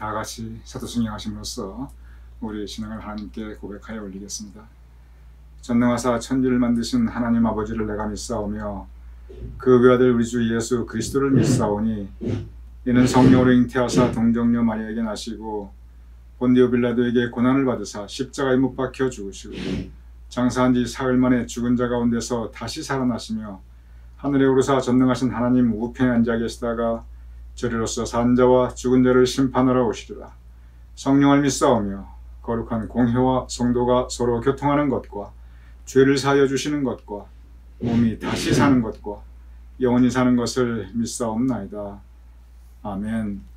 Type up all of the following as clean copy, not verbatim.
다 같이 사도신경 하심으로써 우리의 신앙을 하나님께 고백하여 올리겠습니다. 전능하사 천지를 만드신 하나님 아버지를 내가 믿사오며 그 외아들 우리 주 예수 그리스도를 믿사오니 이는 성령으로 잉태하사 동정녀 마리아에게 나시고 본디오 빌라도에게 고난을 받으사 십자가에 못 박혀 죽으시고 장사한 지 사흘 만에 죽은 자 가운데서 다시 살아나시며 하늘에 오르사 전능하신 하나님 우편에 앉아 계시다가 저리로서 산 자와 죽은 자를 심판하러 오시리라. 성령을 믿사오며 거룩한 공회와 성도가 서로 교통하는 것과 죄를 사하여 주시는 것과 몸이 다시 사는 것과 영원히 사는 것을 믿사옵나이다. 아멘.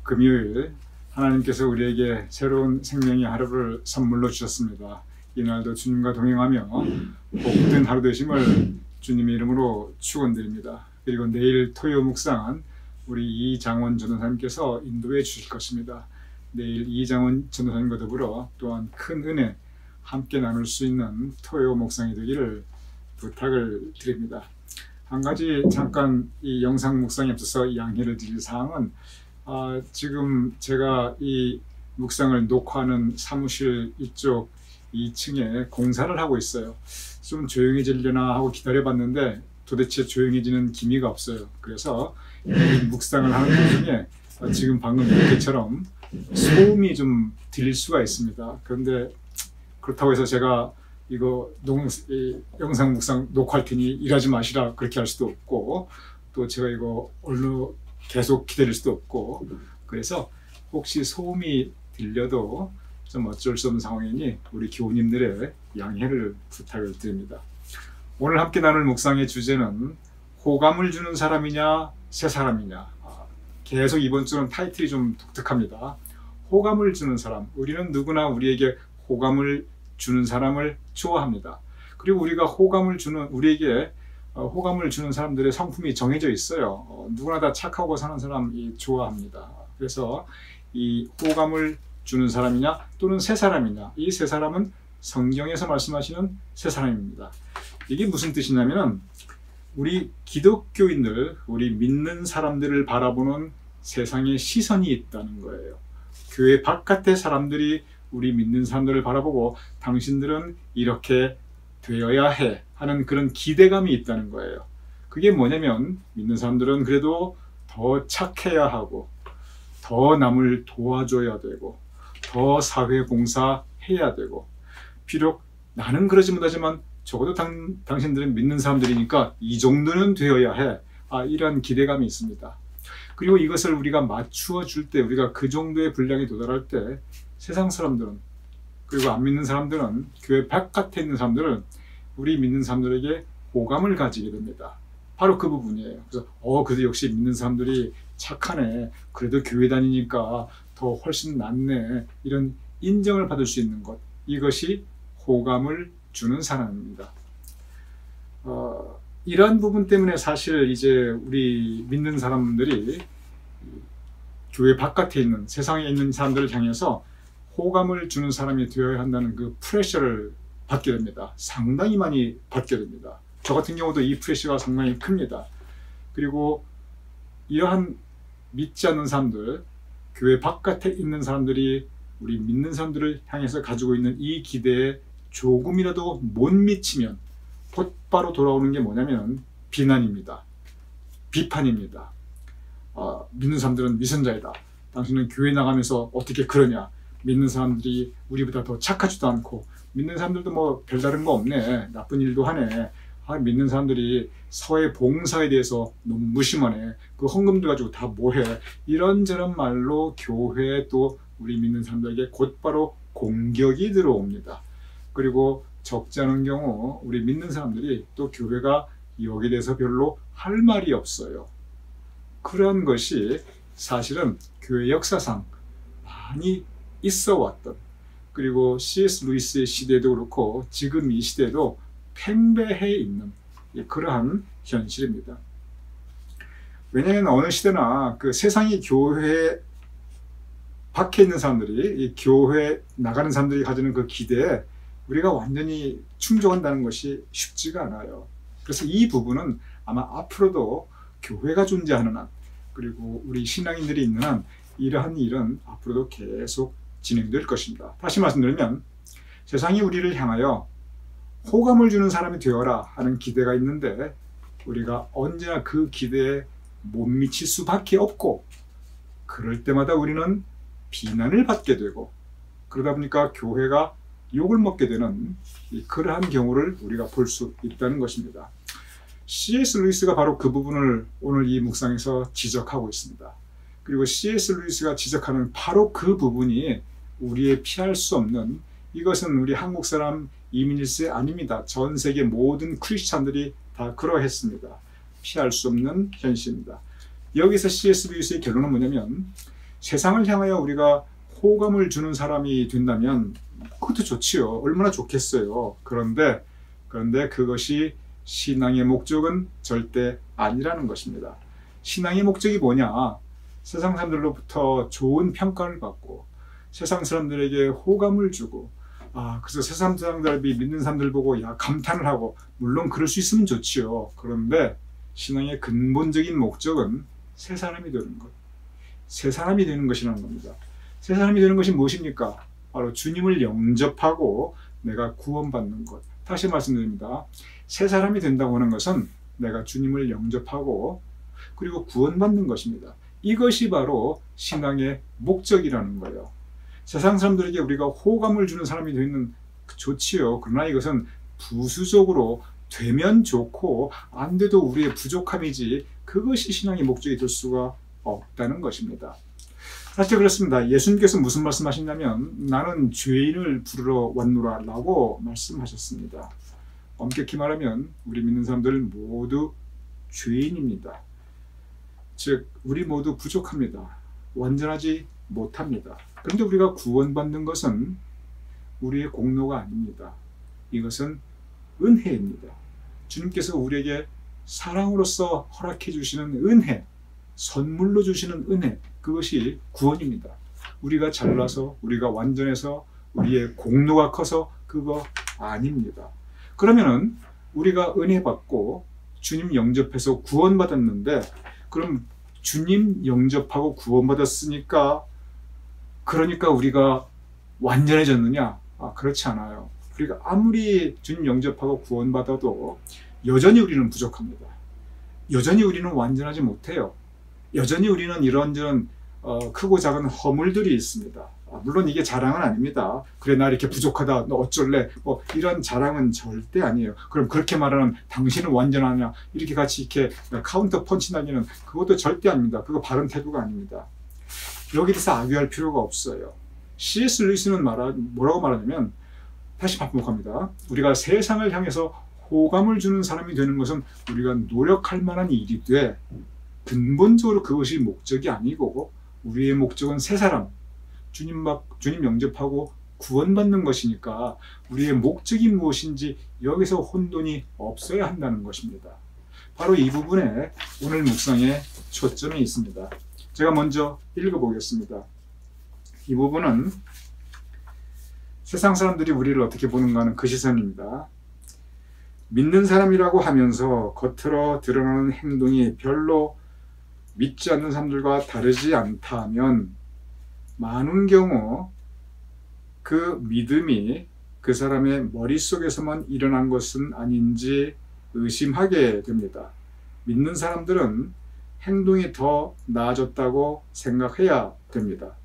금요일 하나님께서 우리에게 새로운 생명의 하루를 선물로 주셨습니다. 이날도 주님과 동행하며 복된 하루 되심을 주님의 이름으로 축원드립니다. 그리고 내일 토요 묵상은 우리 이장원 전도사님께서 인도해 주실 것입니다. 내일 이장원 전도사님과 더불어 또한 큰 은혜 함께 나눌 수 있는 토요 묵상이 되기를 부탁을 드립니다. 한 가지 잠깐 이 영상 묵상에 앞서서 양해를 드릴 사항은 지금 제가 이 묵상을 녹화하는 사무실 이쪽 2층에 공사를 하고 있어요. 좀 조용해지려나 하고 기다려봤는데 도대체 조용해지는 기미가 없어요. 그래서 이 묵상을 하는 도중에 지금 방금 이렇게처럼 소음이 좀 들릴 수가 있습니다. 그런데 그렇다고 해서 제가 이거 영상 묵상 녹화할 테니 일하지 마시라 그렇게 할 수도 없고, 또 제가 이거 얼른 계속 기다릴 수도 없고, 그래서 혹시 소음이 들려도 좀 어쩔 수 없는 상황이니 우리 교우님들의 양해를 부탁을 드립니다. 오늘 함께 나눌 묵상의 주제는 호감을 주는 사람이냐 새 사람이냐. 계속 이번 주는 타이틀이 좀 독특합니다. 호감을 주는 사람. 우리는 누구나 우리에게 호감을 주는 사람을 좋아합니다. 그리고 우리가 우리에게 호감을 주는 사람들의 성품이 정해져 있어요. 누구나 다 착하고 사는 사람이 좋아합니다. 그래서 이 호감을 주는 사람이냐 또는 새 사람이냐, 이 새 사람은 성경에서 말씀하시는 새 사람입니다. 이게 무슨 뜻이냐면 우리 기독교인들, 우리 믿는 사람들을 바라보는 세상의 시선이 있다는 거예요. 교회 바깥의 사람들이 우리 믿는 사람들을 바라보고 당신들은 이렇게 되어야 해 하는 그런 기대감이 있다는 거예요. 그게 뭐냐면 믿는 사람들은 그래도 더 착해야 하고, 더 남을 도와줘야 되고, 더 사회봉사해야 되고, 비록 나는 그러지 못하지만 적어도 당신들은 믿는 사람들이니까 이 정도는 되어야 해. 이런 기대감이 있습니다. 그리고 이것을 우리가 맞추어 줄 때, 우리가 그 정도의 분량에 도달할 때 세상 사람들은, 그리고 안 믿는 사람들은, 교회 바깥에 있는 사람들은 우리 믿는 사람들에게 호감을 가지게 됩니다. 바로 그 부분이에요. 그래서 그래도 역시 믿는 사람들이 착하네, 그래도 교회 다니니까 더 훨씬 낫네, 이런 인정을 받을 수 있는 것, 이것이 호감을 주는 사람입니다. 이런 부분 때문에 사실 이제 우리 믿는 사람들이 교회 바깥에 있는, 세상에 있는 사람들을 향해서 호감을 주는 사람이 되어야 한다는 그 프레셔를 받게 됩니다. 상당히 많이 받게 됩니다. 저 같은 경우도 이 프레셔가 상당히 큽니다. 그리고 이러한 믿지 않는 사람들, 교회 바깥에 있는 사람들이 우리 믿는 사람들을 향해서 가지고 있는 이 기대에 조금이라도 못 미치면 곧바로 돌아오는 게 뭐냐면 비난입니다. 비판입니다. 믿는 사람들은 위선자이다. 당신은 교회 나가면서 어떻게 그러냐. 믿는 사람들이 우리보다 더 착하지도 않고, 믿는 사람들도 뭐 별다른 거 없네, 나쁜 일도 하네, 믿는 사람들이 사회 봉사에 대해서 너무 무심하네, 그 헌금들 가지고 다 뭐해, 이런저런 말로 교회에 또 우리 믿는 사람들에게 곧바로 공격이 들어옵니다. 그리고 적지 않은 경우 우리 믿는 사람들이 또 교회가 여기에 대해서 별로 할 말이 없어요. 그런 것이 사실은 교회 역사상 많이 있어 왔던, 그리고 C.S. 루이스의 시대도 그렇고 지금 이 시대도 팽배해 있는 그러한 현실입니다. 왜냐하면 어느 시대나 그 세상이 교회 밖에 있는 사람들이, 이 교회 나가는 사람들이 가지는 그 기대에 우리가 완전히 충족한다는 것이 쉽지가 않아요. 그래서 이 부분은 아마 앞으로도 교회가 존재하는 한, 그리고 우리 신앙인들이 있는 한, 이러한 일은 앞으로도 계속 진행될 것입니다. 다시 말씀드리면 세상이 우리를 향하여 호감을 주는 사람이 되어라 하는 기대가 있는데 우리가 언제나 그 기대에 못 미칠 수밖에 없고, 그럴 때마다 우리는 비난을 받게 되고, 그러다 보니까 교회가 욕을 먹게 되는 그러한 경우를 우리가 볼 수 있다는 것입니다. C.S. 루이스가 바로 그 부분을 오늘 이 묵상에서 지적하고 있습니다. 그리고 C.S. 루이스가 지적하는 바로 그 부분이 우리의 피할 수 없는, 이것은 우리 한국 사람 이민일세 아닙니다. 전 세계 모든 크리스찬들이 다 그러했습니다. 피할 수 없는 현실입니다. 여기서 C.S. 루이스의 결론은 뭐냐면, 세상을 향하여 우리가 호감을 주는 사람이 된다면 그것도 좋지요. 얼마나 좋겠어요. 그런데 그것이 신앙의 목적은 절대 아니라는 것입니다. 신앙의 목적이 뭐냐? 세상 사람들로부터 좋은 평가를 받고 세상 사람들에게 호감을 주고 그래서 세상 사람들이 믿는 사람들 보고 감탄을 하고, 물론 그럴 수 있으면 좋지요. 그런데 신앙의 근본적인 목적은 새 사람이 되는 것, 새 사람이 되는 것이라는 겁니다. 새 사람이 되는 것이 무엇입니까? 바로 주님을 영접하고 내가 구원받는 것. 다시 말씀드립니다. 새 사람이 된다고 하는 것은 내가 주님을 영접하고 그리고 구원받는 것입니다. 이것이 바로 신앙의 목적이라는 거예요. 세상 사람들에게 우리가 호감을 주는 사람이 되는 좋지요. 그러나 이것은 부수적으로 되면 좋고 안 돼도 우리의 부족함이지 그것이 신앙의 목적이 될 수가 없다는 것입니다. 사실 그렇습니다. 예수님께서 무슨 말씀하셨냐면 나는 죄인을 부르러 왔노라 라고 말씀하셨습니다. 엄격히 말하면 우리 믿는 사람들 모두 죄인입니다. 즉 우리 모두 부족합니다. 완전하지 못합니다. 그런데 우리가 구원받는 것은 우리의 공로가 아닙니다. 이것은 은혜입니다. 주님께서 우리에게 사랑으로서 허락해 주시는 은혜, 선물로 주시는 은혜, 그것이 구원입니다. 우리가 잘나서, 우리가 완전해서, 우리의 공로가 커서 그거 아닙니다. 그러면은 우리가 은혜 받고 주님 영접해서 구원받았는데, 그럼 주님 영접하고 구원받았으니까 그러니까 우리가 완전해졌느냐? 그렇지 않아요. 우리가 아무리 주님 영접하고 구원받아도 여전히 우리는 부족합니다. 여전히 우리는 완전하지 못해요. 여전히 우리는 이런저런 크고 작은 허물들이 있습니다. 물론 이게 자랑은 아닙니다. 그래 나 이렇게 부족하다 너 어쩔래 이런 자랑은 절대 아니에요. 그럼 그렇게 말하는 당신은 완전하냐 이렇게 같이 이렇게 카운터 펀치 날리는 그것도 절대 아닙니다. 그거 바른 태도가 아닙니다. 여기 대해서 악유할 필요가 없어요. C.S. 루이스는 뭐라고 말하냐면, 다시 반복합니다. 우리가 세상을 향해서 호감을 주는 사람이 되는 것은 우리가 노력할 만한 일이 돼 근본적으로 그것이 목적이 아니고 우리의 목적은 새 사람, 주님 영접하고 구원받는 것이니까 우리의 목적이 무엇인지 여기서 혼돈이 없어야 한다는 것입니다. 바로 이 부분에 오늘 묵상에 초점이 있습니다. 제가 먼저 읽어보겠습니다. 이 부분은 세상 사람들이 우리를 어떻게 보는가 하는 그 시선입니다. 믿는 사람이라고 하면서 겉으로 드러나는 행동이 별로 믿지 않는 사람들과 다르지 않다면 많은 경우 그 믿음이 그 사람의 머릿속에서만 일어난 것은 아닌지 의심하게 됩니다. 믿는 사람들은 행동이 더 나아졌다고 생각해야 됩니다.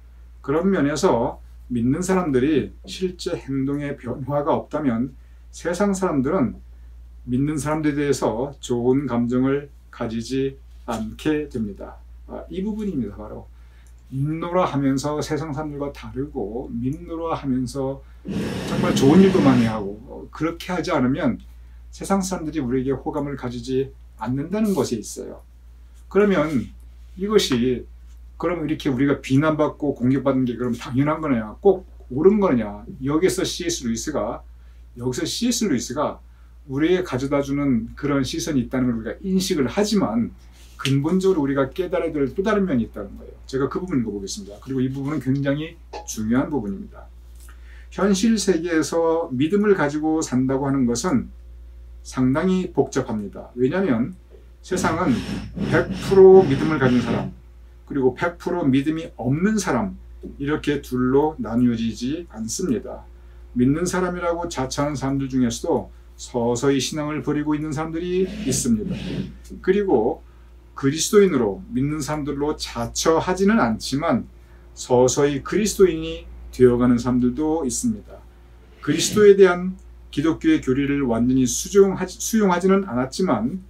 그런 면에서 믿는 사람들이 실제 행동에 변화가 없다면 세상 사람들은 믿는 사람들에 대해서 좋은 감정을 가지지 않게 됩니다. 이 부분입니다. 바로 믿노라 하면서 세상 사람들과 다르고 믿노라 하면서 정말 좋은 일도 많이 하고 그렇게 하지 않으면 세상 사람들이 우리에게 호감을 가지지 않는다는 것에 있어요. 그러면 이것이 그럼 이렇게 우리가 비난받고 공격받는 게 그럼 당연한 거냐, 꼭 옳은 거냐? 여기서 C.S. 루이스가 우리에게 가져다주는 그런 시선이 있다는 걸 우리가 인식을 하지만 근본적으로 우리가 깨달아야 될 또 다른 면이 있다는 거예요. 제가 그 부분 읽어보겠습니다. 그리고 이 부분은 굉장히 중요한 부분입니다. 현실 세계에서 믿음을 가지고 산다고 하는 것은 상당히 복잡합니다. 왜냐하면 세상은 100% 믿음을 가진 사람, 그리고 100% 믿음이 없는 사람, 이렇게 둘로 나뉘어지지 않습니다. 믿는 사람이라고 자처하는 사람들 중에서도 서서히 신앙을 버리고 있는 사람들이 있습니다. 그리고 그리스도인으로 믿는 사람들로 자처하지는 않지만 서서히 그리스도인이 되어가는 사람들도 있습니다. 그리스도에 대한 기독교의 교리를 완전히 수용하지는 않았지만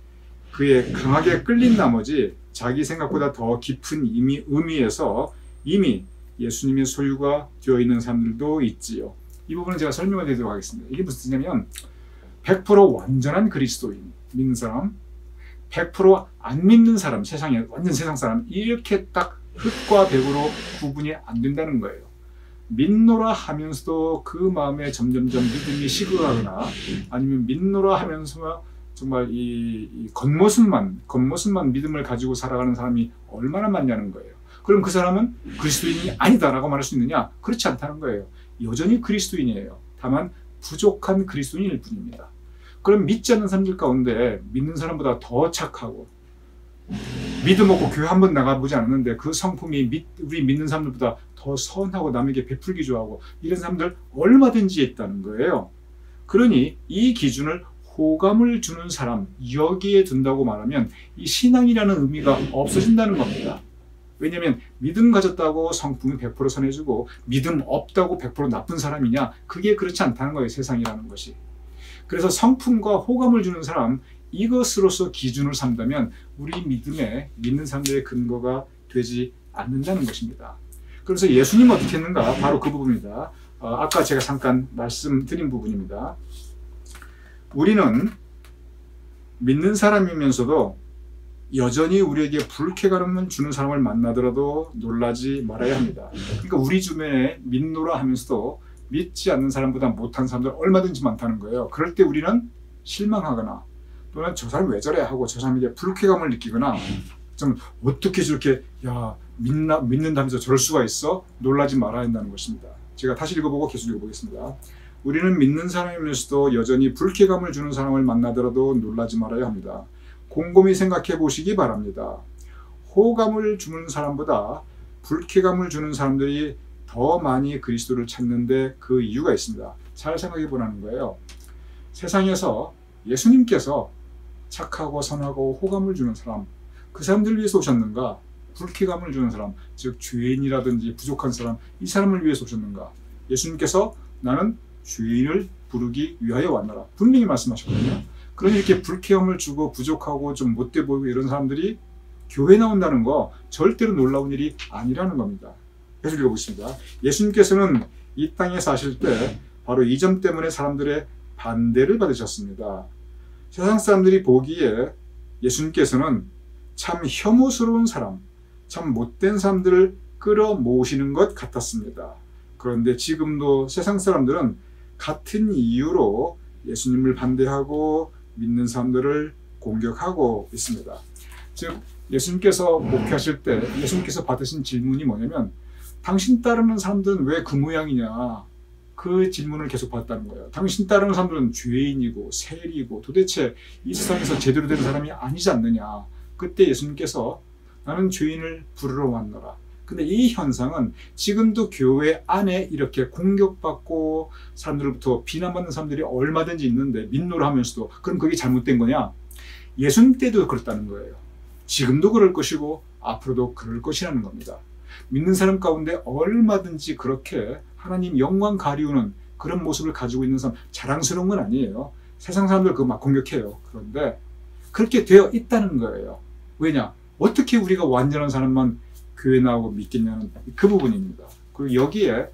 그에 강하게 끌린 나머지 자기 생각보다 더 깊은 의미에서 이미 예수님의 소유가 되어 있는 사람들도 있지요. 이 부분은 제가 설명을 드리도록 하겠습니다. 이게 무슨 뜻이냐면 100% 완전한 그리스도인 믿는 사람, 100% 안 믿는 사람, 세상에 완전 세상 사람, 이렇게 딱 흙과 백으로 구분이 안 된다는 거예요. 믿노라 하면서도 그 마음에 점점점 믿음이 식어가거나 아니면 믿노라 하면서 정말 이 겉모습만 믿음을 가지고 살아가는 사람이 얼마나 많냐는 거예요. 그럼 그 사람은 그리스도인이 아니다라고 말할 수 있느냐? 그렇지 않다는 거예요. 여전히 그리스도인이에요. 다만 부족한 그리스도인일 뿐입니다. 그럼 믿지 않는 사람들 가운데 믿는 사람보다 더 착하고 믿음 없고 교회 한번 나가보지 않았는데 그 성품이 우리 믿는 사람들보다 더 선하고 남에게 베풀기 좋아하고 이런 사람들 얼마든지 있다는 거예요. 그러니 이 기준을 호감을 주는 사람 여기에 둔다고 말하면 이 신앙이라는 의미가 없어진다는 겁니다. 왜냐하면 믿음 가졌다고 성품이 100% 선해지고 믿음 없다고 100% 나쁜 사람이냐? 그게 그렇지 않다는 거예요. 세상이라는 것이. 그래서 성품과 호감을 주는 사람 이것으로서 기준을 삼다면 우리 믿음에 믿는 사람들의 근거가 되지 않는다는 것입니다. 그래서 예수님은 어떻게 했는가? 바로 그 부분입니다. 아까 제가 잠깐 말씀드린 부분입니다. 우리는 믿는 사람이면서도 여전히 우리에게 불쾌감을 주는 사람을 만나더라도 놀라지 말아야 합니다. 그러니까 우리 주변에 믿노라 하면서도 믿지 않는 사람보다 못한 사람들 얼마든지 많다는 거예요. 그럴 때 우리는 실망하거나 또는 저 사람 왜 저래 하고 저 사람에게 불쾌감을 느끼거나 좀 어떻게 저렇게 믿는다면서 저럴 수가 있어? 놀라지 말아야 한다는 것입니다. 제가 다시 읽어보고 계속 읽어보겠습니다. 우리는 믿는 사람이면서도 여전히 불쾌감을 주는 사람을 만나더라도 놀라지 말아야 합니다. 곰곰이 생각해 보시기 바랍니다. 호감을 주는 사람보다 불쾌감을 주는 사람들이 더 많이 그리스도를 찾는데 그 이유가 있습니다. 잘 생각해 보라는 거예요. 세상에서 예수님께서 착하고 선하고 호감을 주는 사람, 그 사람들을 위해서 오셨는가? 불쾌감을 주는 사람, 즉 죄인이라든지 부족한 사람, 이 사람을 위해서 오셨는가? 예수님께서 나는 죄인을 부르기 위하여 왔노라. 분명히 말씀하셨거든요. 그러니 이렇게 불쾌함을 주고 부족하고 좀 못돼 보이고 이런 사람들이 교회 나온다는 거 절대로 놀라운 일이 아니라는 겁니다. 계속 읽어보겠습니다. 예수님께서는 이 땅에 사실 때 바로 이 점 때문에 사람들의 반대를 받으셨습니다. 세상 사람들이 보기에 예수님께서는 참 혐오스러운 사람, 참 못된 사람들을 끌어모으시는 것 같았습니다. 그런데 지금도 세상 사람들은 같은 이유로 예수님을 반대하고 믿는 사람들을 공격하고 있습니다. 즉 예수님께서 목회하실 때 예수님께서 받으신 질문이 뭐냐면 당신 따르는 사람들은 왜 그 모양이냐? 그 질문을 계속 받았다는 거예요. 당신 따르는 사람들은 죄인이고 세리고 도대체 이 세상에서 제대로 된 사람이 아니지 않느냐? 그때 예수님께서 나는 죄인을 부르러 왔노라. 근데 이 현상은 지금도 교회 안에 이렇게 공격받고 사람들로부터 비난받는 사람들이 얼마든지 있는데 믿노라 하면서도 그럼 그게 잘못된 거냐? 예수님 때도 그렇다는 거예요. 지금도 그럴 것이고 앞으로도 그럴 것이라는 겁니다. 믿는 사람 가운데 얼마든지 그렇게 하나님 영광 가리우는 그런 모습을 가지고 있는 사람 자랑스러운 건 아니에요. 세상 사람들 그거 막 공격해요. 그런데 그렇게 되어 있다는 거예요. 왜냐? 어떻게 우리가 완전한 사람만 교회 나오고 믿겠냐는 그 부분입니다. 그리고 여기에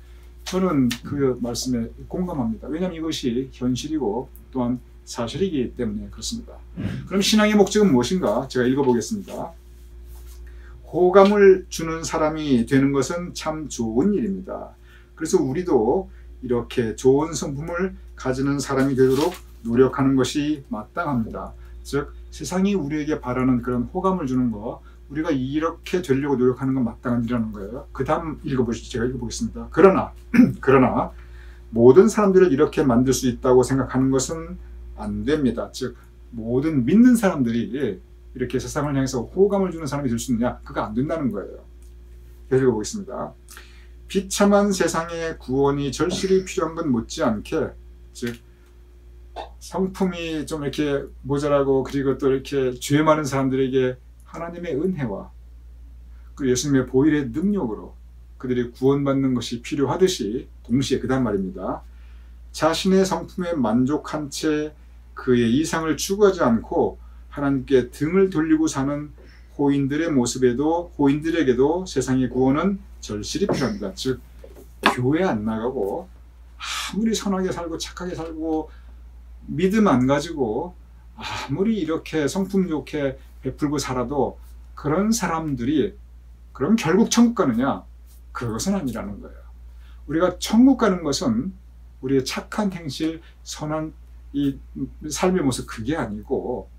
저는 그 말씀에 공감합니다. 왜냐하면 이것이 현실이고 또한 사실이기 때문에 그렇습니다. 그럼 신앙의 목적은 무엇인가? 제가 읽어보겠습니다. 호감을 주는 사람이 되는 것은 참 좋은 일입니다. 그래서 우리도 이렇게 좋은 성품을 가지는 사람이 되도록 노력하는 것이 마땅합니다. 즉 세상이 우리에게 바라는 그런 호감을 주는 것, 우리가 이렇게 되려고 노력하는 건 마땅한 일이라는 거예요. 그 다음 읽어보시죠. 제가 읽어보겠습니다. 그러나 모든 사람들을 이렇게 만들 수 있다고 생각하는 것은 안 됩니다. 즉 모든 믿는 사람들이 이렇게 세상을 향해서 호감을 주는 사람이 될 수 있느냐? 그거 안 된다는 거예요. 계속 읽어보겠습니다. 비참한 세상의 구원이 절실히 필요한 건 못지않게, 즉 성품이 좀 이렇게 모자라고 그리고 또 이렇게 죄 많은 사람들에게 하나님의 은혜와 그리고 예수님의 보혈의 능력으로 그들이 구원받는 것이 필요하듯이 동시에 그 다음 말입니다. 자신의 성품에 만족한 채 그의 이상을 추구하지 않고 하나님께 등을 돌리고 사는 호인들에게도 세상의 구원은 절실히 필요합니다. 즉 교회 안 나가고 아무리 선하게 살고 착하게 살고 믿음 안 가지고 아무리 이렇게 성품 좋게 베풀고 살아도 그런 사람들이 그럼 결국 천국 가느냐? 그것은 아니라는 거예요. 우리가 천국 가는 것은 우리의 착한 행실, 선한 이 삶의 모습, 그게 아니고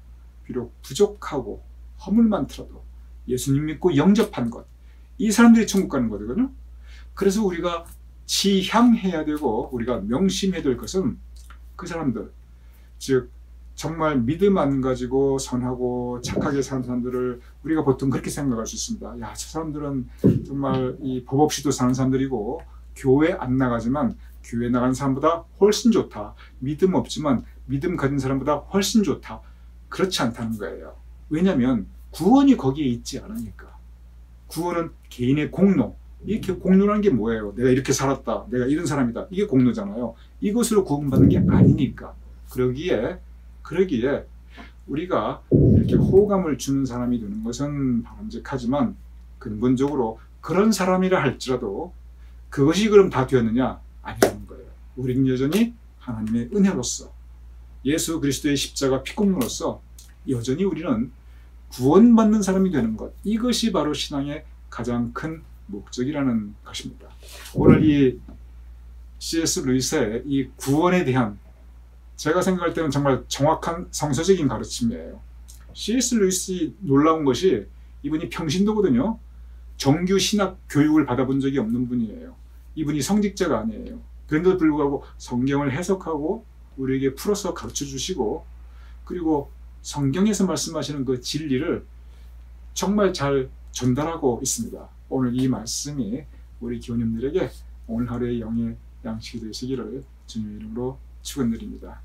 비록 부족하고 허물 많더라도 예수님 믿고 영접한 것, 이 사람들이 천국 가는 거거든요. 그래서 우리가 지향해야 되고 우리가 명심해야 될 것은 그 사람들, 즉 정말 믿음 안 가지고 선하고 착하게 사는 사람들을 우리가 보통 그렇게 생각할 수 있습니다. 야, 저 사람들은 정말 이 법 없이도 사는 사람들이고 교회 안 나가지만 교회 나가는 사람보다 훨씬 좋다. 믿음 없지만 믿음 가진 사람보다 훨씬 좋다. 그렇지 않다는 거예요. 왜냐하면 구원이 거기에 있지 않으니까. 구원은 개인의 공로. 이렇게 공로라는 게 뭐예요? 내가 이렇게 살았다. 내가 이런 사람이다. 이게 공로잖아요. 이것으로 구원받는 게 아니니까. 그러기에 우리가 이렇게 호감을 주는 사람이 되는 것은 바람직하지만 근본적으로 그런 사람이라 할지라도 그것이 그럼 다 되었느냐? 아니라는 거예요. 우리는 여전히 하나님의 은혜로서 예수 그리스도의 십자가 피공로로서 여전히 우리는 구원받는 사람이 되는 것, 이것이 바로 신앙의 가장 큰 목적이라는 것입니다. 오늘 이 C.S. 루이스의 이 구원에 대한, 제가 생각할 때는 정말 정확한 성서적인 가르침이에요. C.S. 루이스이 놀라운 것이 이분이 평신도거든요. 정규 신학 교육을 받아본 적이 없는 분이에요. 이분이 성직자가 아니에요. 그런데도 불구하고 성경을 해석하고 우리에게 풀어서 가르쳐 주시고, 그리고 성경에서 말씀하시는 그 진리를 정말 잘 전달하고 있습니다. 오늘 이 말씀이 우리 기원님들에게 오늘 하루의 영의 양식이 되시기를 주님의 이름으로 축원드립니다.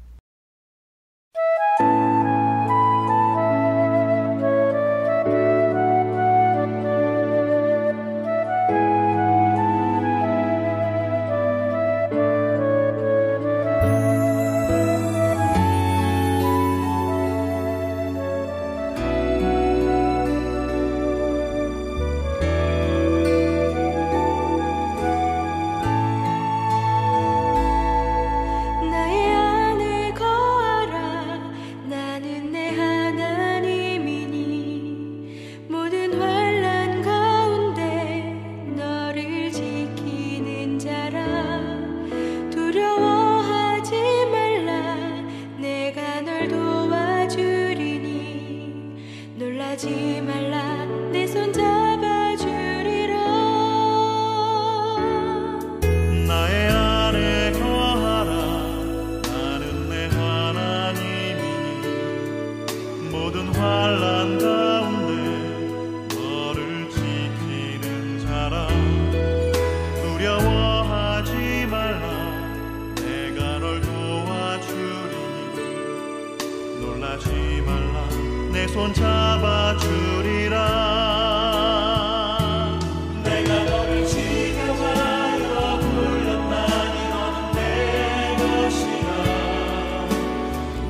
손 잡아주리라. 내가 너를 지명하여 불렀나니 너는 내 것이라.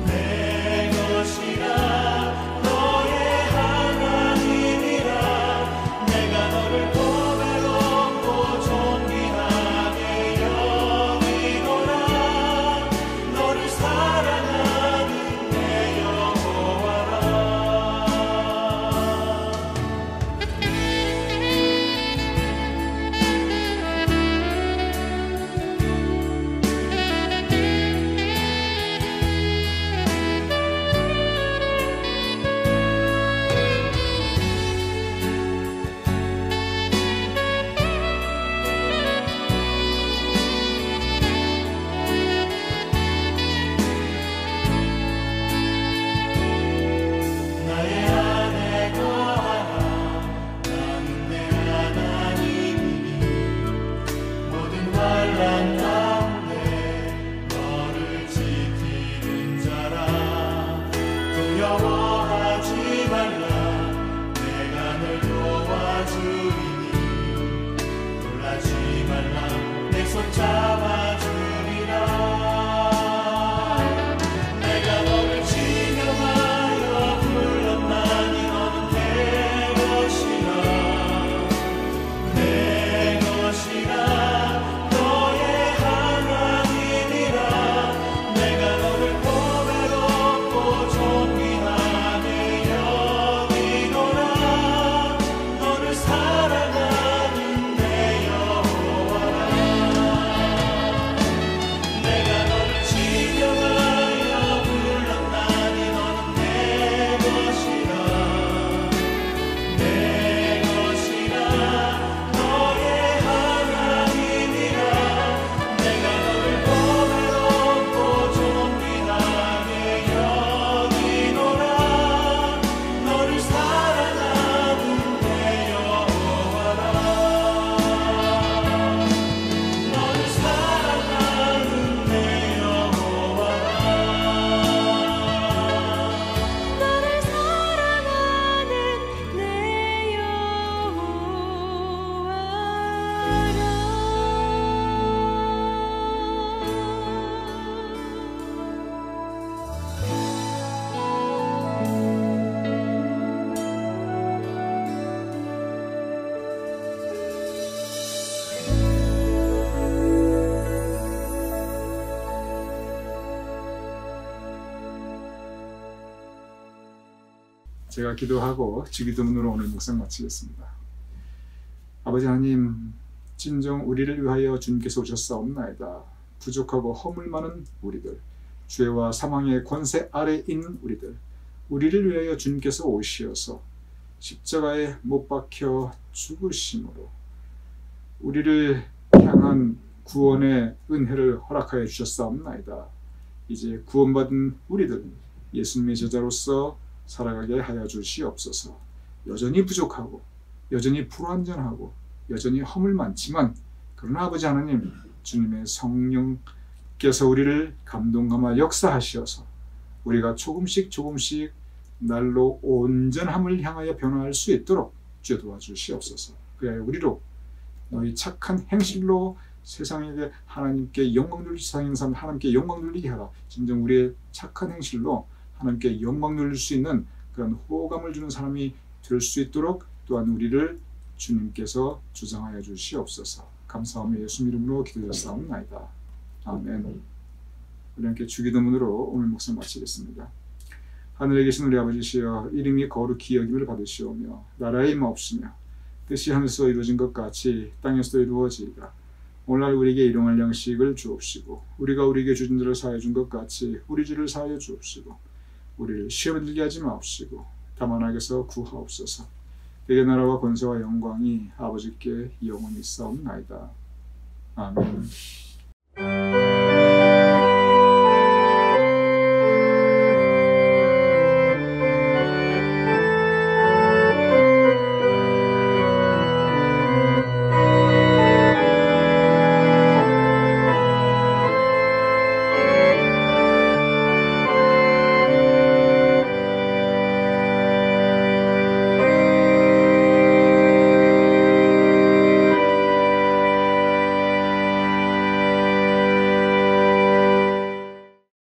내 것이라. 너의 하나님이라. 내가 너를 보배롭고 존귀하게 여기노라. 너를 사랑하는 내 여호와라. 나의 안에 거하라. 나는 내 하나님이니 모든 환난 가운데 너를 지키는 자라. 두려워하지 말라. 내가 널 도와주리니 놀라지 말라. 내 손 잡아주리라. 내가 너를 지명하여 불렀나니 너는 내 것이라. 내 것이라. 너의 하나님이라. 내가 너를 보배롭고 존귀하게 여기노라. 너를 사랑하는 제가 기도하고 주기도문으로 오늘 묵상 마치겠습니다. 아버지 하나님, 진정 우리를 위하여 주님께서 오셨사옵나이다. 부족하고 허물 많은 우리들, 죄와 사망의 권세 아래 있는 우리를 위하여 주님께서 오시어서 십자가에 못 박혀 죽으심으로 우리를 향한 구원의 은혜를 허락하여 주셨사옵나이다. 이제 구원받은 우리들 예수님의 제자로서 살아가게 하여 주시옵소서. 여전히 부족하고 여전히 불완전하고 여전히 허물 많지만, 그러나 아버지 하나님, 주님의 성령께서 우리를 감동감화 역사하시어서 우리가 조금씩 날로 온전함을 향하여 변화할 수 있도록 주여 도와주시옵소서. 그래야 우리로 너희 착한 행실로 세상에게 하나님께 영광 돌리기, 세상에 사람 하나님께 영광 돌리게 하라. 진정 우리의 착한 행실로 하나님께 영광 돌릴 수 있는 그런 호감을 주는 사람이 될 수 있도록 또한 우리를 주님께서 주장하여 주시옵소서. 감사하며 예수 이름으로 기도드렸사옵나이다. 아멘. 우리 함께 주기도문으로 오늘 묵상 마치겠습니다. 하늘에 계신 우리 아버지시여, 이름이 거룩히 여김을 받으시오며 나라의 임하옵시며 뜻이 하늘에서 이루어진 것 같이 땅에서도 이루어지이다. 오늘날 우리에게 일용할 양식을 주옵시고 우리가 우리에게 주진 자를 사하여 준 것 같이 우리 죄를 사하여 주옵시고 우리를 시험에 들게 하지 마옵시고 다만 악에서 구하옵소서. 대개 나라와 권세와 영광이 아버지께 영원히 있사옵나이다. 아멘.